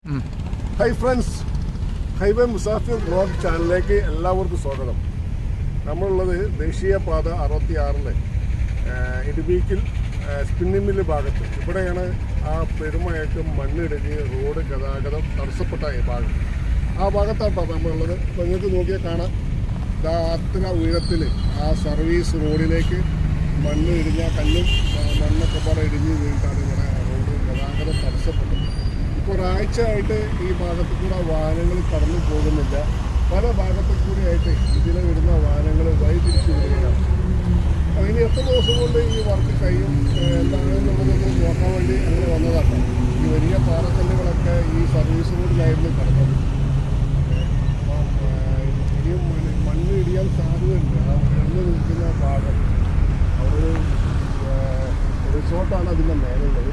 Hi friends, highway Musafir blog ചാനലിലേക്ക് എല്ലാവർക്കും സ്വാഗതം. നമ്മളുള്ളത് ദേശീയപാത 66 ഇടുബീക്കിൽ സ്പിന്നിംഗ് മില്ല് ഭാഗത്ത്. ഇവിടെയാണ് ആ പെരുമഴയ്ക്ക് മണ്ണിടിഞ്ഞ് റോഡ് ഗതാഗതം തടസ്സപ്പെട്ട ഭാഗം. ആ ഭാഗത്താട്ടോ നമ്മളുള്ളത്. അപ്പോൾ നിങ്ങൾക്ക് നോക്കിയാൽ കാണാം, അത്ര ഉയരത്തിൽ ആ സർവീസ് റോഡിലേക്ക് മണ്ണ് ഇടിഞ്ഞ കല്ലും മണ്ണൊക്കെ പാടെ ഇടിഞ്ഞ് വീണിട്ടാണ് ഇവിടെ റോഡ് ഗതാഗതം തടസ്സപ്പെട്ടത്. ഇപ്പോൾ ഒരാഴ്ചയായിട്ട് ഈ ഭാഗത്തു കൂടെ വാഹനങ്ങൾ കടന്നു പോകുന്നില്ല. പല ഭാഗത്തു കൂടിയായിട്ട് ഇതിലെ വരുന്ന വാഹനങ്ങൾ വഴി തിരിച്ചു വിടുകയാണ്. അപ്പോൾ ഇനി എത്ര ദിവസം കൊണ്ട് ഈ വർക്ക് കഴിയും എന്താണെന്നുള്ളതൊന്ന് നോക്കാൻ വേണ്ടി അങ്ങനെ വന്നതാണ്. ഈ വലിയ പാറക്കല്ലുകളൊക്കെ ഈ സർവീസ് റോഡിലായിരുന്നു കടന്നത്. ഇനിയും മണ്ണ് ഇടിയാൻ സാധ്യതയുണ്ട്. ആ ഉയർന്നു നിൽക്കുന്ന ഭാഗം അവിടെ റിസോർട്ടാണ് അതിൻ്റെ മേലുള്ളത്.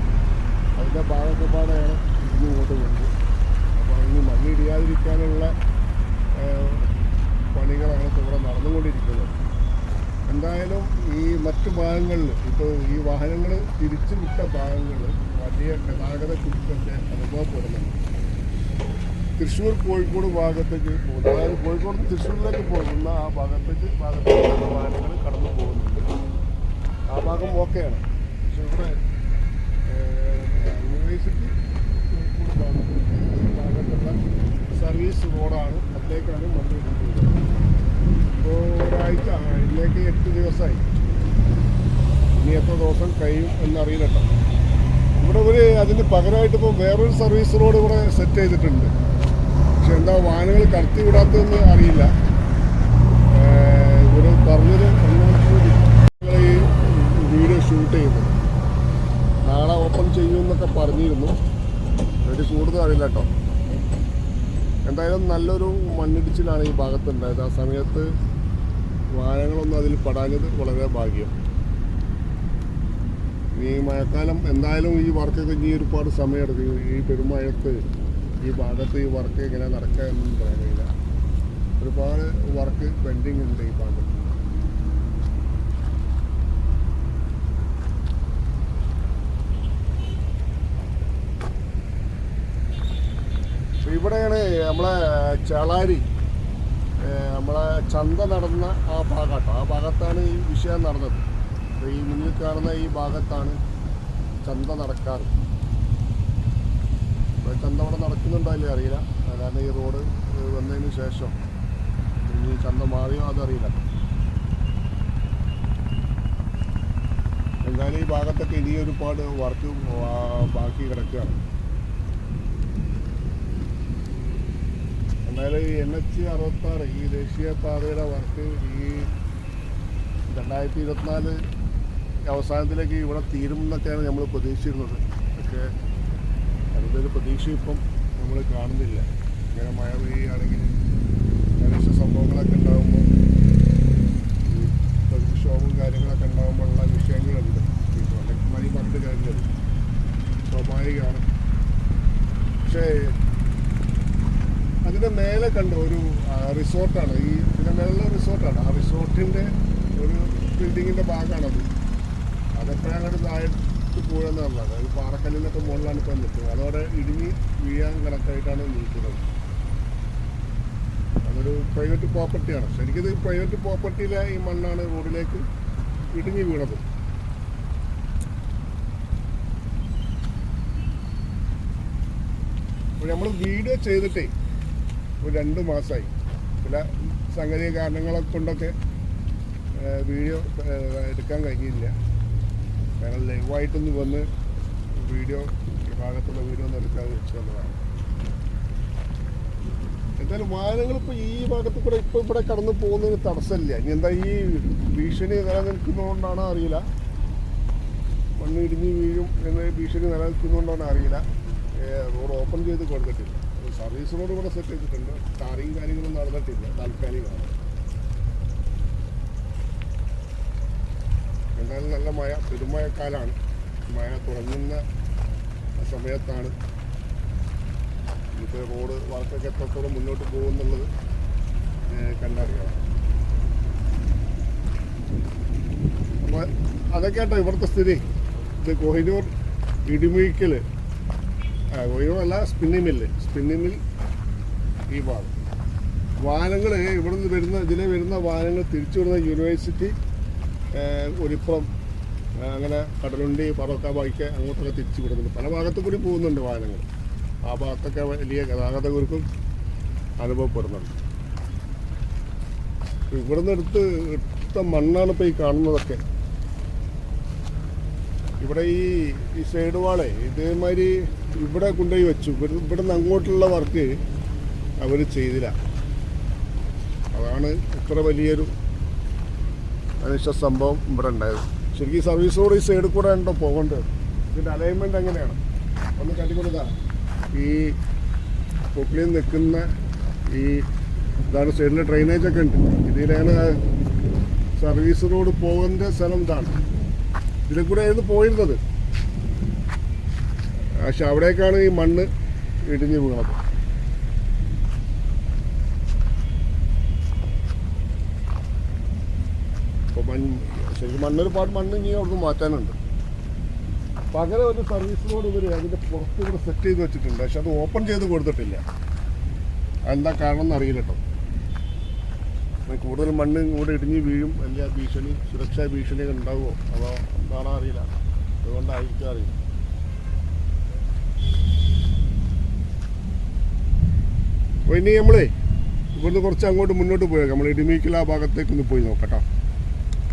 അതിൻ്റെ ഭാഗമൊക്കെ പാടെയാണ് ഇങ്ങോട്ട് കൊണ്ട്. അപ്പോൾ ഇനി മണ്ണിടിയാതിരിക്കാനുള്ള പണികളാണ് ഇവിടെ നടന്നുകൊണ്ടിരിക്കുന്നത്. എന്തായാലും ഈ മറ്റു ഭാഗങ്ങളിൽ ഇപ്പോൾ ഈ വാഹനങ്ങൾ തിരിച്ചു വിട്ട ഭാഗങ്ങളിൽ വലിയ ഗതാഗത കുരുക്കൊക്കെ അനുഭവപ്പെടുന്നുണ്ട്. തൃശ്ശൂർ കോഴിക്കോട് ഭാഗത്തേക്ക് പോകുന്നത്, അതായത് കോഴിക്കോട് തൃശ്ശൂരിലേക്ക് പോകുന്ന ആ ഭാഗത്തേക്ക് വാഹനങ്ങൾ കടന്നു പോകുന്നുണ്ട്. ആ ഭാഗം ഓക്കെയാണ്. പക്ഷെ ഇവിടെ യൂണിവേഴ്സിറ്റി ഭാഗത്തുള്ള സർവീസ് റോഡാണ്, അതിലേക്കാണ് മണ്ണ് ഇടുന്നത്. ഇപ്പോൾ ഒരാഴ്ച ഇതിലേക്ക് 8 ദിവസമായി. ഇനി എത്ര ദിവസം കഴിയും എന്നറിയില്ല കേട്ടോ. ഇവിടെ അതിന് പകരമായിട്ട് ഇപ്പോൾ വേറൊരു സർവീസ് റോഡ് ഇവിടെ സെറ്റ് ചെയ്തിട്ടുണ്ട്. പക്ഷെ എന്താ വാഹനങ്ങൾ കടത്തി വിടാത്തതെന്ന് അറിയില്ല. ഇവർ പറഞ്ഞത് ഈ വീഡിയോ ഷൂട്ട് ചെയ്തത് നാളെ ഓപ്പൺ ചെയ്യുമെന്നൊക്കെ പറഞ്ഞിരുന്നു. ഒരു കൂടുതൽ അറിയില്ല കേട്ടോ. എന്തായാലും നല്ലൊരു മണ്ണിടിച്ചിലാണ് ഈ ഭാഗത്തുണ്ടായത്. ആ സമയത്ത് വാഹനങ്ങളൊന്നും അതിൽ പെടാഞ്ഞത് വളരെ ഭാഗ്യം. ഈ മഴക്കാലം എന്തായാലും ഈ വർക്കൊക്കെ ഇനി ഒരുപാട് സമയമെടുക്കും. ഈ പെരുമഴത്ത് ഈ ഭാഗത്ത് ഈ വർക്ക് എങ്ങനെ നടക്കുക എന്നൊന്നും പറയാൻ കഴിയില്ല. ഒരുപാട് വർക്ക് പെൻഡിങ് ഉണ്ട് ഈ ഭാഗത്ത്. ഇവിടെയാണ് നമ്മളെ ചേളാരി, നമ്മളെ ചന്ത നടന്ന ആ ഭാഗമാട്ടോ. ആ ഭാഗത്താണ് ഈ വിഷയം നടന്നത്. ഈ മുന്നിൽ കാണുന്ന ഈ ഭാഗത്താണ് ചന്ത നടക്കാറ്. ചന്ത അവിടെ നടക്കുന്നുണ്ടോ അല്ലേ അറിയില്ല. കാരണം ഈ റോഡ് വന്നതിന് ശേഷം ഇനി ചന്ത മാറിയോ അതറിയില്ല. എന്തായാലും ഈ ഭാഗത്തൊക്കെ ഇനി ഒരുപാട് വർക്ക് ബാക്കി കിടക്കുകയാണ്. എന്നാലും ഈ NH66 ഈ ദേശീയപാതയുടെ വർക്ക് ഈ 2024 അവസാനത്തിലേക്ക് ഇവിടെ തീരുമെന്നൊക്കെയാണ് നമ്മൾ പ്രതീക്ഷിച്ചിരുന്നത്. പക്ഷേ അതിൻ്റെ ഒരു പ്രതീക്ഷ ഇപ്പം നമ്മൾ കാണുന്നില്ല. ഇങ്ങനെ മഴ പെയ്യുകയാണെങ്കിൽ അനിഷ്ട സംഭവങ്ങളൊക്കെ ഉണ്ടാകുമ്പോൾ ഈ പ്രകൃതിക്ഷോഭവും കാര്യങ്ങളൊക്കെ ഉണ്ടാകുമ്പോഴുള്ള വിഷയങ്ങളുണ്ട്. ഈ പ്രൊജക്ട്മാരി പറഞ്ഞിട്ട് കാര്യങ്ങൾ സ്വാഭാവികമാണ്. പക്ഷേ അതിൻ്റെ മേലെ കണ്ട ഒരു റിസോർട്ടാണ്. ഈ ഇതിൻ്റെ മേലുള്ള റിസോർട്ടാണ്. ആ റിസോർട്ടിൻ്റെ ഒരു ബിൽഡിങ്ങിൻ്റെ ഭാഗമാണത്. അതെപ്പോഴും അങ്ങോട്ട് താഴത്ത് പോയെന്നുള്ളത്. അത് പാറക്കല്ലിനൊക്കെ മുകളിലാണ് ഇപ്പം നിൽക്കുന്നത്. അതോടെ ഇടിഞ്ഞ് വീഴാൻ കണക്കായിട്ടാണ് നിൽക്കുന്നത്. അതൊരു പ്രൈവറ്റ് പ്രോപ്പർട്ടിയാണ്. ശരിക്കും പ്രൈവറ്റ് പ്രോപ്പർട്ടിയിലെ ഈ മണ്ണാണ് റോഡിലേക്ക് ഇടിഞ്ഞ് വീണത്. അപ്പോൾ നമ്മൾ വീഡിയോ ചെയ്തിട്ടേ ഒരു 2 മാസമായി. ചില സംഗതി കാരണങ്ങളെ കൊണ്ടൊക്കെ വീഡിയോ എടുക്കാൻ കഴിഞ്ഞില്ല. കാരണം ലൈവായിട്ടൊന്ന് വന്ന് വീഡിയോ ഈ ഭാഗത്തുള്ള വീഡിയോ ഒന്ന് എടുക്കാതെ വെച്ചതാണ്. എന്തായാലും വാഹനങ്ങളിപ്പോൾ ഈ ഭാഗത്ത് കൂടെ ഇപ്പോൾ ഇവിടെ കടന്നു പോകുന്നതിന് തടസ്സമില്ല. ഇനി എന്താ ഈ ഭീഷണി നിലനിൽക്കുന്നതുകൊണ്ടാണോ അറിയില്ല, മണ്ണ് ഇടിഞ്ഞ് വീഴും എന്ന ഭീഷണി നിലനിൽക്കുന്നതുകൊണ്ടാണോ അറിയില്ല, റോഡ് ഓപ്പൺ ചെയ്ത് കൊടുത്തിട്ടില്ല. സർവീസ് റോഡ് ഇവിടെ സെറ്റ് ചെയ്തിട്ടുണ്ട്. ടാറിങ് കാര്യങ്ങളൊന്നും നടന്നിട്ടില്ല, താൽക്കാലികമാണ്. എന്തായാലും നല്ല മഴ, പെരുമഴക്കാലാണ്. മഴ തുടങ്ങുന്ന സമയത്താണ്. ഇപ്പോൾ റോഡ് വർക്കൊക്കെ എത്രത്തോളം മുന്നോട്ട് പോകുമെന്നുള്ളത് കണ്ടറിയണം. അപ്പോൾ അതൊക്കെ ആട്ടോ ഇവിടുത്തെ സ്ഥിതി. ഇത് കോഹിനൂർ ഇടിമുഴിക്കൽ കൊയ്യുമല്ല, സ്പിന്നിങ് മിൽ ഈ ഭാഗം. വാഹനങ്ങൾ ഇവിടുന്ന് വരുന്ന വാഹനങ്ങൾ തിരിച്ചു വരുന്ന യൂണിവേഴ്സിറ്റി ഒരിപ്പുറം, അങ്ങനെ കടലുണ്ടി, പറവക്ക, ബൈക്ക് അങ്ങോട്ടൊക്കെ തിരിച്ചു വിടുന്നുണ്ട്. പല ഭാഗത്തു കൂടി പോകുന്നുണ്ട് വാഹനങ്ങൾ. ആ ഭാഗത്തൊക്കെ വലിയ ഗതാഗതക്കുരുക്കും അനുഭവപ്പെടുന്നുണ്ട്. ഇവിടുന്ന് എടുത്ത മണ്ണാണ് ഇപ്പോൾ ഈ കാണുന്നതൊക്കെ. ഇവിടെ ഈ സൈഡ് വാളെ ഇതേമാതിരി ഇവിടെ കൊണ്ടുപോയി വെച്ചു. ഇവിടുന്ന് അങ്ങോട്ടുള്ള വർക്ക് അവർ ചെയ്തില്ല. അതാണ് ഇത്ര വലിയൊരു അനിഷ്ട സംഭവം ഇവിടെ ഉണ്ടായത്. ശരിക്കും സർവീസ് റോഡ് ഈ സൈഡിൽ കൂടെ ഉണ്ടോ പോകേണ്ടത്. ഇതിൻ്റെ അലൈൻമെൻറ്റ് എങ്ങനെയാണ് ഒന്ന് കണ്ടിക്കൊടുക്കുക. ഈ പൊക്കിളിൽ നിൽക്കുന്ന ഇതാണ് സൈഡിൽ ഡ്രെയിനേജൊക്കെ ഉണ്ട്. ഇതിലാണ് സർവീസ് റോഡ് പോകേണ്ട സ്ഥലം. ഇതാണ് ഇതിലെ കൂടെ ആയിരുന്നു പോയിരുന്നത്. പക്ഷെ അവിടേക്കാണ് ഈ മണ്ണ് ഇടിഞ്ഞ് വീണത്. അപ്പോൾ ശരിക്കും മണ്ണൊരുപാട് മണ്ണ് ഇനി അവിടുന്ന് മാറ്റാനുണ്ട്. പകരം ഒരു സർവീസ് റോഡ് ഇവർ അതിൻ്റെ പുറത്ത് ഇവിടെ സെറ്റ് ചെയ്ത് വെച്ചിട്ടുണ്ട്. പക്ഷെ അത് ഓപ്പൺ ചെയ്ത് കൊടുത്തിട്ടില്ല. അതെന്താ കാരണം എന്നറിയില്ല കേട്ടോ. കൂടുതൽ മണ്ണ് കൂടെ ഇടിഞ്ഞ് വീഴും, വലിയ ഭീഷണി, സുരക്ഷാ ഭീഷണിയൊക്കെ ഉണ്ടാവുമോ അതോ എന്താണോ അറിയില്ല. അതുകൊണ്ടായിരിക്കും അറിയില്ല. അപ്പോൾ ഇനി നമ്മളെ ഇവിടുന്ന് കുറച്ച് അങ്ങോട്ട് മുന്നോട്ട് പോയേക്കാം. നമ്മൾ ഇടിമീക്കിൽ ആ ഭാഗത്തേക്കൊന്ന് പോയി നോക്കട്ടോ.